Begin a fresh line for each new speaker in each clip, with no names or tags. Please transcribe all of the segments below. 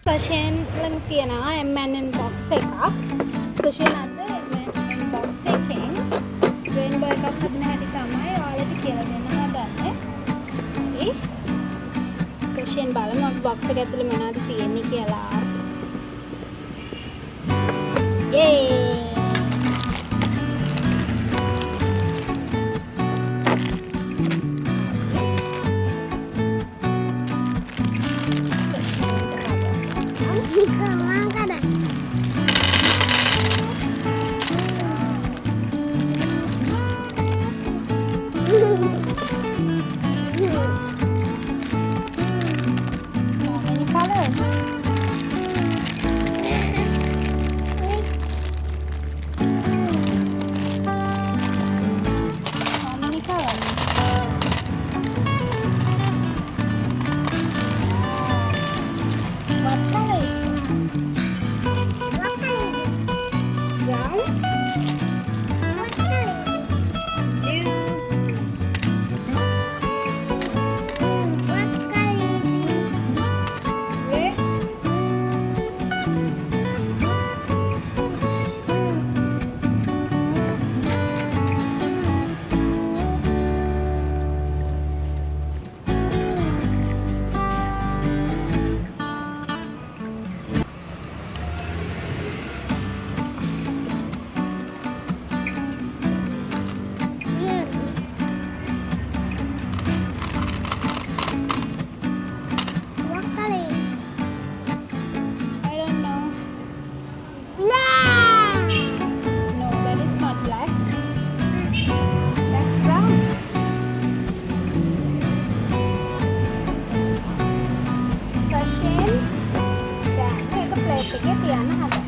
Sashen lang තියෙනවා m&ms box එකක්. Sashen අද m&ms box එකෙන් rainbow එකක් හදන හැටි තමයි ඔයාලට කියලා දෙන්න හදන්නේ. හරි. Sashen බලමු box එක ඇතුලේ මොනවද තියෙන්නේ කියලා. Yay! So many colors. So many colors. What color is it? Brown? Blue? Red? I don't know. No, that is not black. That's brown. Sashen, දැන් මේක ප්ලේට් එකේ තියන්න හදන්න.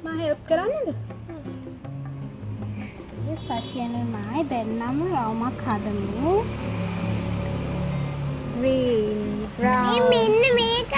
මම හෙල්ප් කරන්නද? ඒ Sashen උමයි දෙන්නම රවුමක් හදමු. Green, brown.
මෙන්න මේක